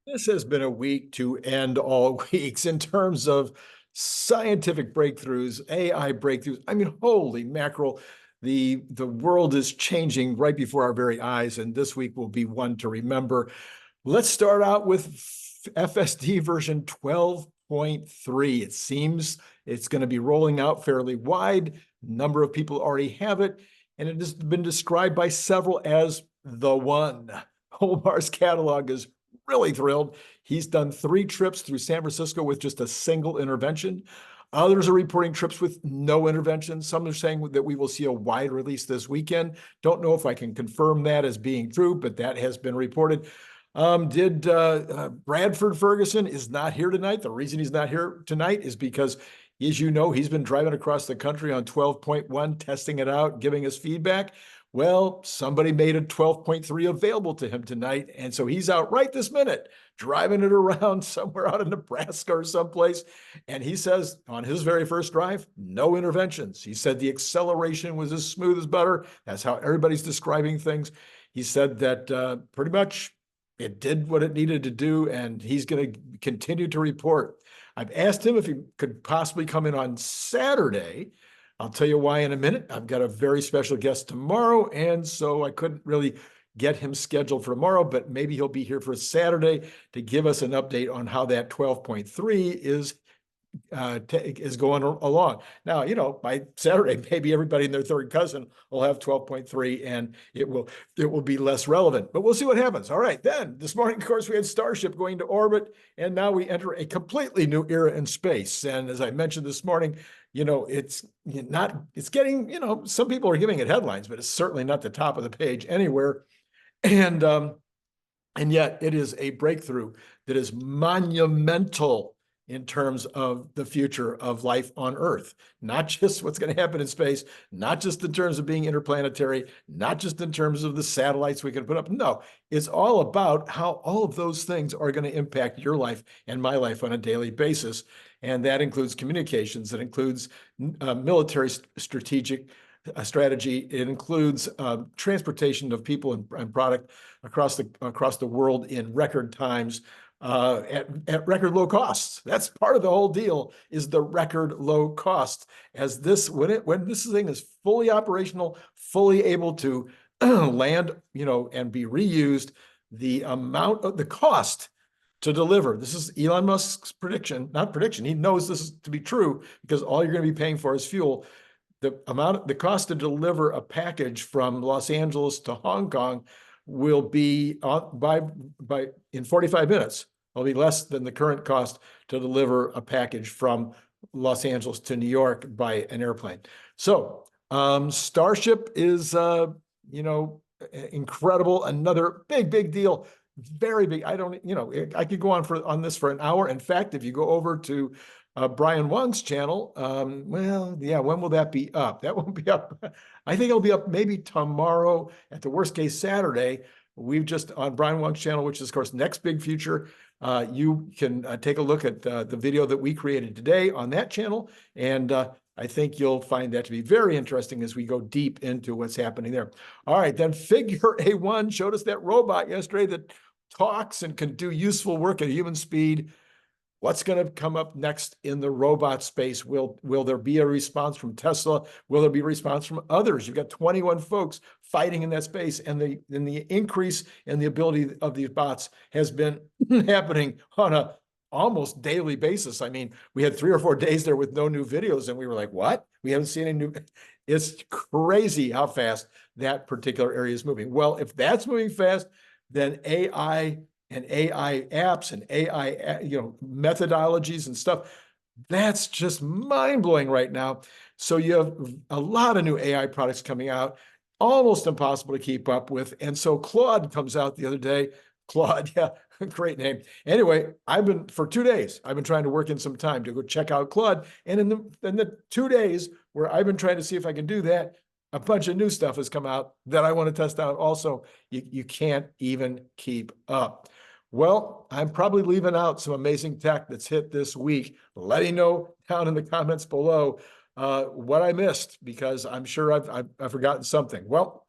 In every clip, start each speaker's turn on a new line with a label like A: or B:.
A: This has been a week to end all weeks in terms of scientific breakthroughs, AI breakthroughs. I mean, holy mackerel, the world is changing right before our very eyes, and this week will be one to remember. Let's start out with FSD version 12.3. It seems it's going to be rolling out fairly wide. A number of people already have it, and it has been described by several as the one. Omar's catalog is really thrilled. He's done 3 trips through San Francisco with just a single intervention. Others are reporting trips with no intervention. Some are saying that we will see a wide release this weekend. Don't know if I can confirm that as being true, but that has been reported. Bradford Ferguson is not here tonight. The reason he's not here tonight is because, as you know, he's been driving across the country on 12.1, testing it out, giving us feedback. Well, somebody made a 12.3 available to him tonight, and so he's out right this minute, driving it around somewhere out in Nebraska or someplace. And he says on his very first drive, no interventions. He said the acceleration was as smooth as butter. That's how everybody's describing things. He said that pretty much it did what it needed to do, and he's going to continue to report. I've asked him if he could possibly come in on Saturday. I'll tell you why in a minute. I've got a very special guest tomorrow, and so I couldn't really get him scheduled for tomorrow, but maybe he'll be here for Saturday to give us an update on how that 12.3 is going along. Now, by Saturday, maybe everybody and their third cousin will have 12.3 and it will be less relevant, but we'll see what happens. All right. Then this morning, of course, we had Starship going to orbit, and now we enter a completely new era in space. And as I mentioned this morning, it's getting, some people are giving it headlines, but it's certainly not the top of the page anywhere. And yet it is a breakthrough that is monumental in terms of the future of life on Earth, not just what's going to happen in space, not just in terms of being interplanetary, not just in terms of the satellites we can put up. No, it's all about how all of those things are going to impact your life and my life on a daily basis. And that includes communications, that includes military strategic strategy. It includes transportation of people and product across the world in record times. At record low costs. That's part of the whole deal, is the record low cost. As this, when this thing is fully operational, fully able to land, and be reused, the amount of the cost to deliver. This is Elon Musk's prediction, not prediction. He knows this is to be true because all you're going to be paying for is fuel. The cost to deliver a package from Los Angeles to Hong Kong will be in 45 minutes. It'll be less than the current cost to deliver a package from Los Angeles to New York by an airplane. So Starship is, incredible. Another big deal, very big. I could go on this for an hour. In fact, if you go over to Brian Wong's channel, when will that be up? That won't be up. I think it'll be up maybe tomorrow, at the worst case Saturday. We've just on Brian Wong's channel, which is of course Next Big Future. You can take a look at the video that we created today on that channel, and I think you'll find that to be very interesting as we go deep into what's happening there. All right, then Figure A1 showed us that robot yesterday that talks and can do useful work at human speed. What's going to come up next in the robot space? Will there be a response from Tesla? Will there be a response from others? You've got 21 folks fighting in that space, and the increase in the ability of these bots has been happening on a almost daily basis. I mean, we had 3 or 4 days there with no new videos, and we were like, what? We haven't seen any new. It's crazy how fast that particular area is moving. Well, if that's moving fast, then AI and AI apps and AI, methodologies and stuff, that's just mind-blowing right now. So you have a lot of new AI products coming out, almost impossible to keep up with. And so Claude comes out the other day. Claude, yeah, great name. Anyway, for 2 days, I've been trying to work in some time to go check out Claude. And in the 2 days where I've been trying to see if I can do that, a bunch of new stuff has come out that I want to test out also. You can't even keep up. Well, I'm probably leaving out some amazing tech that's hit this week. Let me know down in the comments below what I missed, because I'm sure I've forgotten something. Well,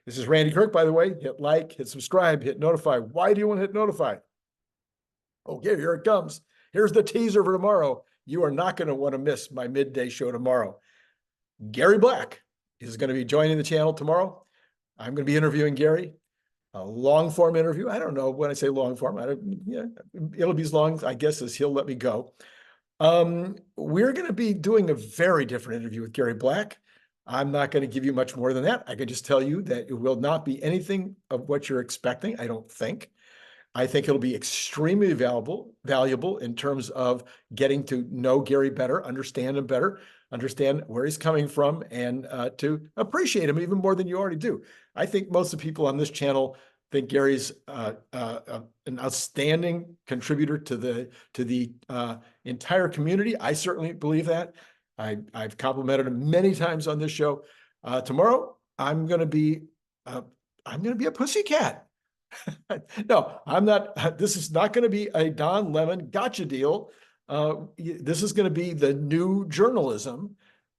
A: this is Randy Kirk, by the way. Hit like, hit subscribe, hit notify. Why do you want to hit notify? Okay, here it comes. Here's the teaser for tomorrow. You are not going to want to miss my midday show tomorrow. Gary Black is going to be joining the channel tomorrow. I'm going to be interviewing Gary, a long form interview. I don't know when I say long form. It'll be as long, I guess, as he'll let me go. We're going to be doing a very different interview with Gary Black. I'm not going to give you much more than that. I can just tell you that it will not be anything of what you're expecting, I don't think. I think it'll be extremely valuable in terms of getting to know Gary better, understand him better, understand where he's coming from, and to appreciate him even more than you already do. I think most of the people on this channel think Gary's an outstanding contributor to the entire community. I certainly believe that. I've complimented him many times on this show. Tomorrow, I'm going to be a pussycat. No, I'm not. This is not going to be a Don Lemon gotcha deal. This is going to be the new journalism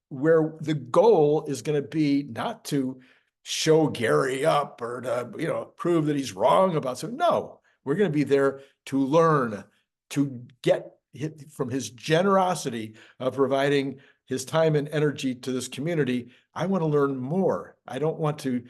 A: where the goal is going to be not to show Gary up or to, prove that he's wrong about something. No, we're going to be there to learn, to get from his generosity of providing his time and energy to this community. I want to learn more. I don't want to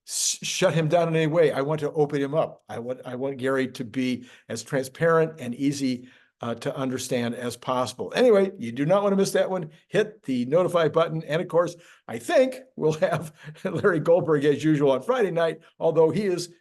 A: shut him down in any way. I want to open him up. I want Gary to be as transparent and easy to understand as possible. Anyway, you do not want to miss that one. Hit the notify button. And of course, I think we'll have Larry Goldberg as usual on Friday night, although he is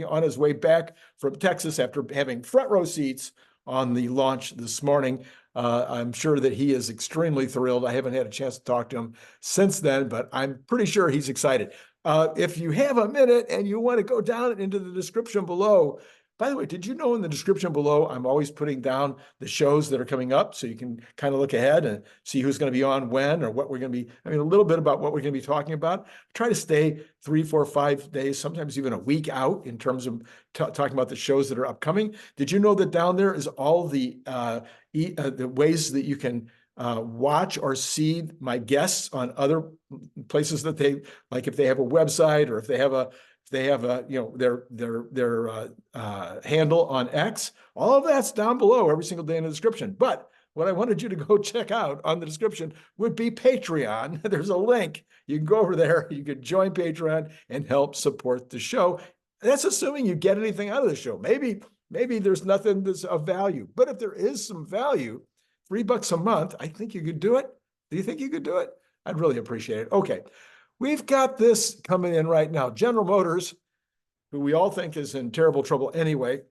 A: on his way back from Texas after having front row seats on the launch this morning. I'm sure that he is extremely thrilled. I haven't had a chance to talk to him since then, but I'm pretty sure he's excited. If you have a minute and you want to go down into the description below, by the way, did you know in the description below, I'm always putting down the shows that are coming up so you can kind of look ahead and see who's going to be on when or what we're going to be, a little bit about what we're going to be talking about. Try to stay 3, 4, 5 days, sometimes even a week out in terms of talking about the shows that are upcoming. Did you know that down there is all the ways that you can watch or see my guests on other places that they like, if they have a website or if they have their handle on X, all of that's down below every single day in the description. But what I wanted you to go check out on the description would be Patreon. There's a link. You can go over there. You can join Patreon and help support the show. That's assuming you get anything out of the show. Maybe there's nothing that's of value, but if there is some value, $3 a month, I think you could do it. Do you think you could do it? I'd really appreciate it. Okay. We've got this coming in right now. General Motors, who we all think is in terrible trouble anyway,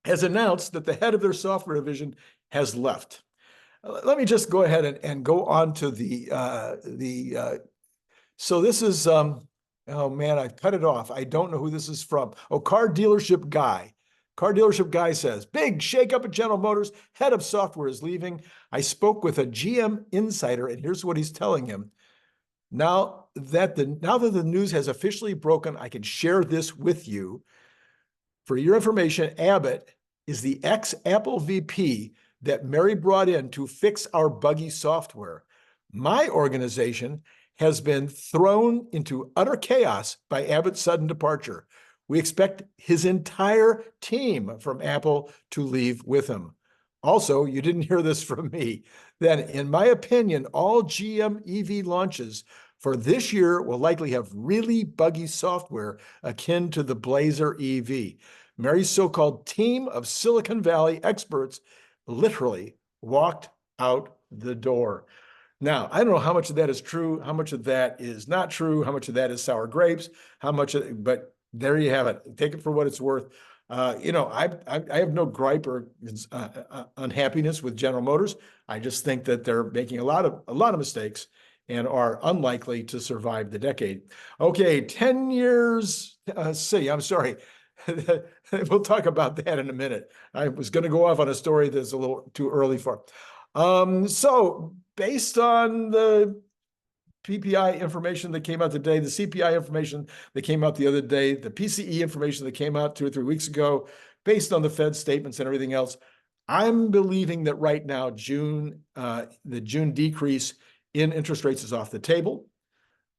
A: has announced that the head of their software division has left. Let me just go ahead and go on to so this is, oh man, I cut it off. I don't know who this is from. Oh, Car Dealership Guy. Car Dealership Guy says, big shakeup at General Motors. Head of software is leaving. I spoke with a GM insider, and here's what he's telling him. Now that the news has officially broken, I can share this with you. For your information, Abbott is the ex-Apple VP that Mary brought in to fix our buggy software. My organization has been thrown into utter chaos by Abbott's sudden departure. We expect his entire team from Apple to leave with him. Also, you didn't hear this from me. Then, in my opinion, all GM EV launches for this year will likely have really buggy software akin to the Blazer EV. Mary's so-called team of Silicon Valley experts literally walked out the door. Now, I don't know how much of that is true, how much of that is not true, how much of that is sour grapes, but there you have it. Take it for what it's worth. I have no gripe or unhappiness with General Motors. I just think that they're making a lot of mistakes and are unlikely to survive the decade. Okay, 10 years. I'm sorry. We'll talk about that in a minute. I was going to go off on a story that's a little too early for. So based on the PPI information that came out today, the CPI information that came out the other day, the PCE information that came out 2 or 3 weeks ago, based on the Fed statements and everything else, I'm believing that right now, the June decrease in interest rates is off the table.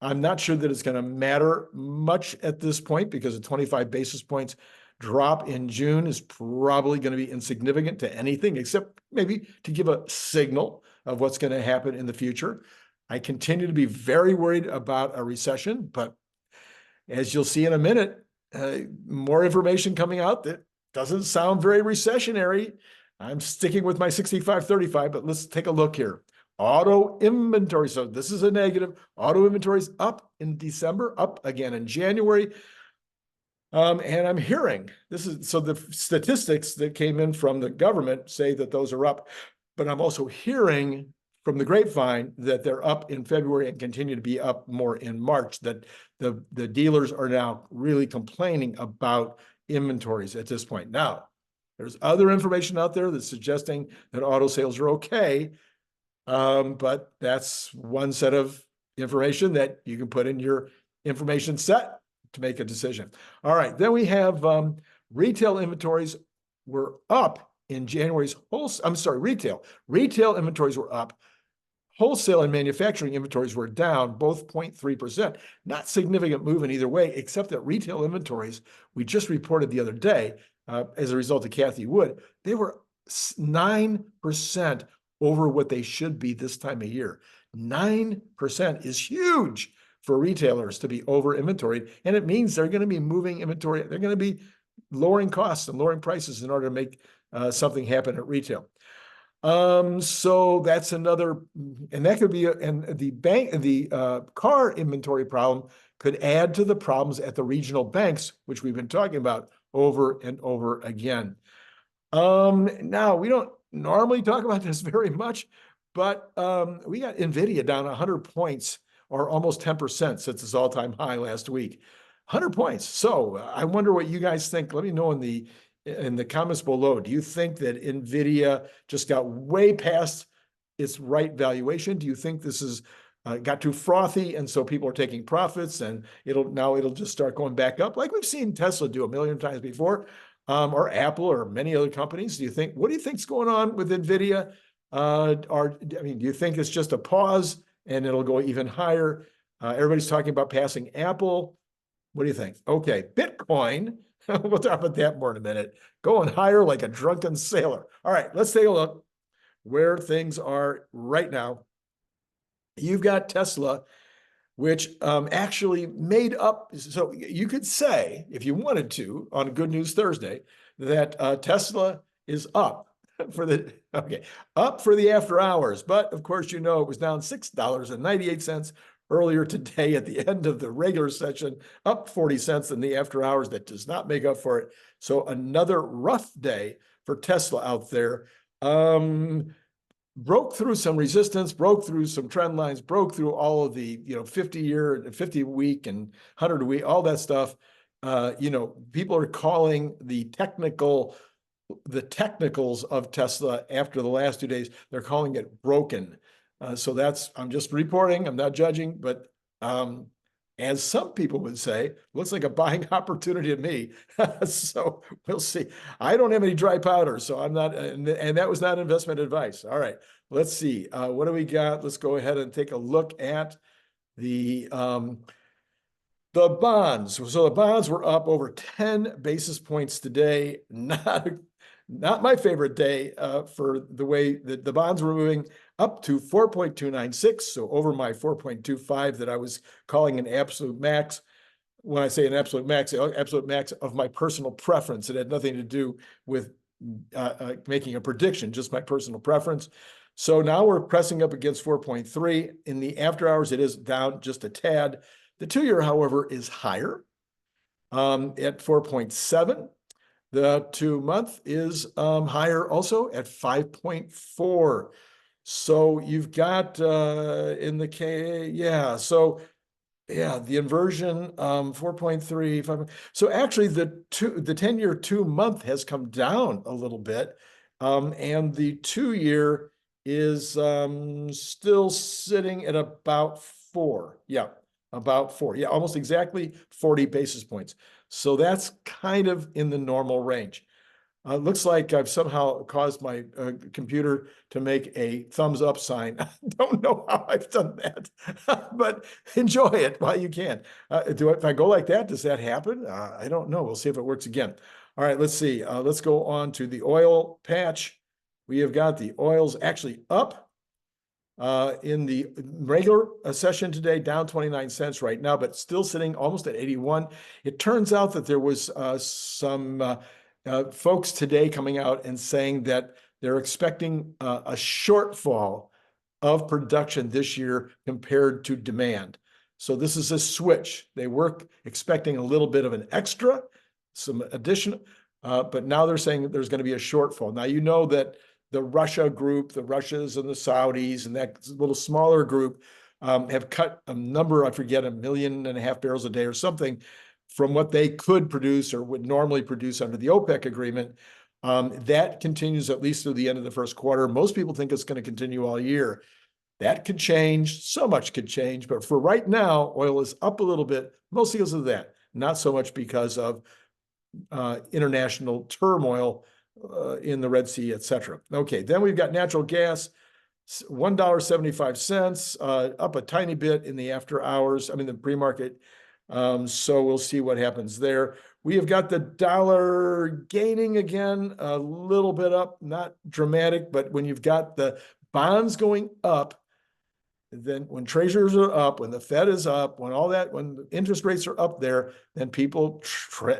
A: I'm not sure that it's going to matter much at this point because a 25 basis points drop in June is probably going to be insignificant to anything except maybe to give a signal of what's going to happen in the future. I continue to be very worried about a recession, but as you'll see in a minute, more information coming out that doesn't sound very recessionary. I'm sticking with my 65-35, but let's take a look here. Auto inventory. So this is a negative. Auto inventories up in December, up again in January. And I'm hearing so the statistics that came in from the government say that those are up, but I'm also hearing from the grapevine that they're up in February and continue to be up more in March, that the dealers are now really complaining about inventories at this point. Now, there's other information out there that's suggesting that auto sales are okay, but that's one set of information that you can put in your information set to make a decision. All right, then we have retail inventories were up in January's retail. Retail inventories were up. Wholesale and manufacturing inventories were down, both 0.3%. Not significant move in either way, except that retail inventories, we just reported the other day, as a result of Kathy Wood, they were 9% over what they should be this time of year. 9% is huge for retailers to be over inventoried, and it means they're going to be moving inventory. They're going to be lowering costs and lowering prices in order to make something happen at retail. So that's another, and that could be, and the car inventory problem could add to the problems at the regional banks, which we've been talking about over and over again. Now we don't normally talk about this very much, but we got Nvidia down 100 points or almost 10% since its all-time high last week. 100 points. So I wonder what you guys think. Let me know in the comments below. Do you think that Nvidia just got way past its right valuation? Do you think this is got too frothy and so people are taking profits and it'll just start going back up like we've seen Tesla do a million times before, or Apple or many other companies? What do you think's going on with Nvidia? Do you think it's just a pause and it'll go even higher? Everybody's talking about passing Apple. What do you think? Okay, Bitcoin. We'll talk about that more in a minute. Going higher like a drunken sailor. All right, let's take a look where things are right now. You've got Tesla, which actually made up. So you could say, if you wanted to, on Good News Thursday, that Tesla is up for the after hours. But of course, it was down $6.98 earlier today at the end of the regular session, up 40 cents in the after hours. That does not make up for it. So another rough day for Tesla out there. Broke through some resistance, broke through some trend lines, broke through all of the 50-year, 50-week, and 100-week, all that stuff. People are calling the technicals of Tesla after the last 2 days. They're calling it broken. So I'm just reporting. I'm not judging, but as some people would say, looks like a buying opportunity to me. So we'll see. I don't have any dry powder, so I'm not, and that was not investment advice. All right, let's see. What do we got? Let's go ahead and take a look at the bonds. So the bonds were up over 10 basis points today. Not my favorite day for the way that the bonds were moving, up to 4.296, so over my 4.25 that I was calling an absolute max. When I say an absolute max of my personal preference. It had nothing to do with making a prediction, just my personal preference. So now we're pressing up against 4.3. In the after hours, it is down just a tad. The 2-year, however, is higher at 4.7. The 2-month is higher also at 5.4. So you've got in the K, yeah. So yeah, the inversion 4.3, 5. So actually, the 10-year 2-month has come down a little bit, and the 2-year is still sitting at about 4. Yeah, about 4. Yeah, almost exactly 40 basis points. So that's kind of in the normal range. Looks like I've somehow caused my computer to make a thumbs up sign. I don't know how I've done that, but enjoy it while you can. If I go like that, does that happen? I don't know. We'll see if it works again. All right, let's see. Let's go on to the oil patch. We have got the oils actually up in the regular session today, down 29 cents right now, but still sitting almost at 81. It turns out that there was some folks today coming out and saying that they're expecting a shortfall of production this year compared to demand. So this is a switch. They were expecting a little bit of an extra, some additional, but now they're saying that there's going to be a shortfall. Now, you know that the Russia group, the Russias and the Saudis and that little smaller group have cut a number, I forget, 1.5 million barrels a day or something from what they could produce or would normally produce under the OPEC agreement. That continues at least through the end of the first quarter. Most people think it's going to continue all year. That could change. So much could change. But for right now, oil is up a little bit, mostly because of that, not so much because of international turmoil in the Red Sea, et cetera. Okay, then we've got natural gas, $1.75, up a tiny bit in the after hours, the pre-market. So we'll see what happens there. We have got the dollar gaining again, a little bit up, not dramatic, but when you've got the bonds going up, then when treasuries are up, when the Fed is up, when all that, when the interest rates are up there, then people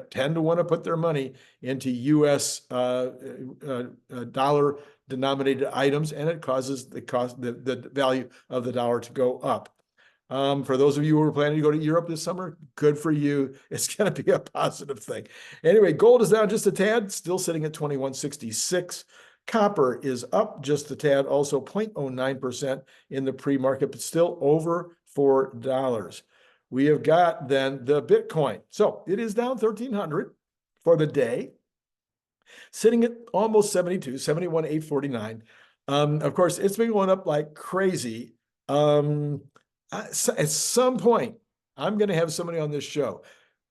A: tend to want to put their money into U.S. Dollar denominated items, and it causes the value of the dollar to go up. For those of you who are planning to go to Europe this summer, good for you. It's going to be a positive thing. Anyway, gold is down just a tad, still sitting at 2166. Copper is up just a tad, also 0.09% in the pre-market, but still over $4. We have got then the Bitcoin. So it is down 1,300 for the day, sitting at almost 72, 71,849. Of course, it's been going up like crazy. At some point, I'm going to have somebody on this show.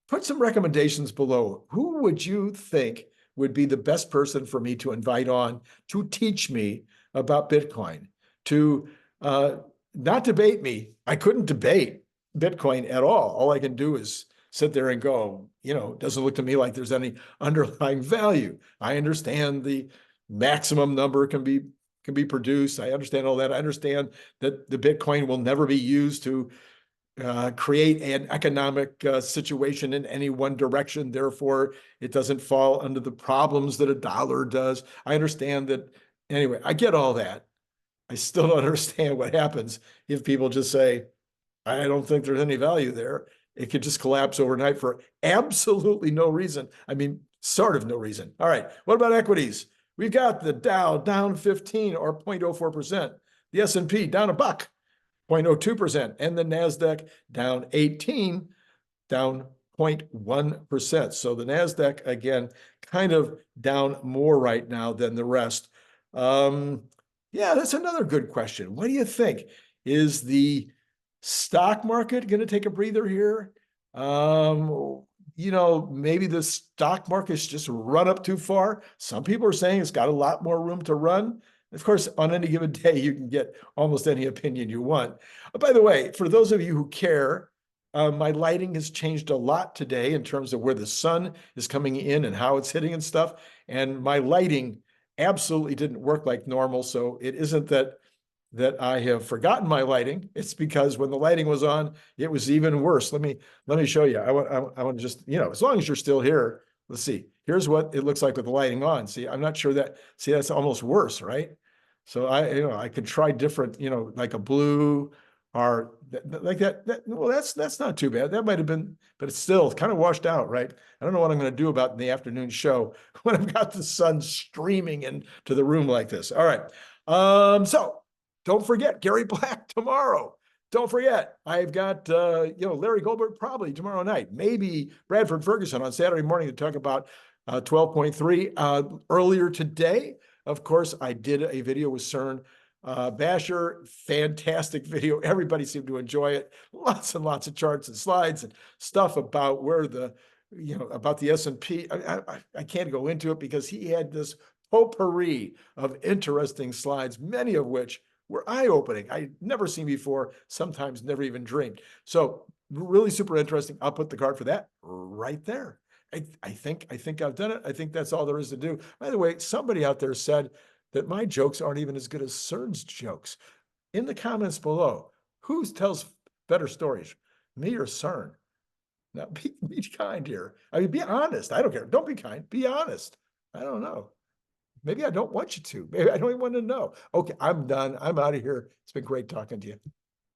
A: Put some recommendations below. Who would you think would be the best person for me to invite on to teach me about Bitcoin, to not debate me? I couldn't debate Bitcoin at all. All I can do is sit there and go, it doesn't look to me like there's any underlying value. I understand the maximum number can be produced. I understand all that. I understand that the Bitcoin will never be used to create an economic situation in any one direction. Therefore, it doesn't fall under the problems that a dollar does. I understand that. Anyway, I get all that. I still don't understand what happens if people just say, I don't think there's any value there. It could just collapse overnight for absolutely no reason. Sort of no reason. All right. What about equities? We've got the Dow down 15 or 0.04%. The S&P down a buck. 0.02%, and the NASDAQ down 18, down 0.1%. So the NASDAQ, again, kind of down more right now than the rest. Yeah, that's another good question. What do you think? Is the stock market going to take a breather here? Maybe the stock market's just run up too far. Some people are saying it's got a lot more room to run. Of course, on any given day, you can get almost any opinion you want. By the way, for those of you who care, my lighting has changed a lot today in terms of where the sun is coming in and how it's hitting and stuff. And my lighting absolutely didn't work like normal. So it isn't that I have forgotten my lighting. It's because when the lighting was on, it was even worse. Let me show you. I want to just, as long as you're still here, let's see. Here's what it looks like with the lighting on. See, I'm not sure that, that's almost worse, right? So I could try different, like a blue or like that. Well, that's not too bad. That might have been, but it's still kind of washed out, right? I don't know what I'm going to do about in the afternoon show when I've got the sun streaming into the room like this. All right. So don't forget Gary Black tomorrow. Don't forget, I've got, Larry Goldberg probably tomorrow night, maybe Bradford Ferguson on Saturday morning to talk about 12.3. Earlier today, of course, I did a video with Cern Basher. Fantastic video. Everybody seemed to enjoy it. Lots and lots of charts and slides and stuff about where the about the S&P. I can't go into it because he had this potpourri of interesting slides, many of which were eye-opening. I'd never seen before, sometimes never even dreamed. So really super interesting. I'll put the card for that right there. I think I've done it. I think that's all there is to do. By the way, somebody out there said that my jokes aren't even as good as Cern's jokes. In the comments below, who tells better stories, me or Cern? Now, be kind here. I mean, be honest. I don't care. Don't be kind. Be honest. I don't know. Maybe I don't want you to. Maybe I don't even want to know. Okay, I'm done. I'm out of here. It's been great talking to you.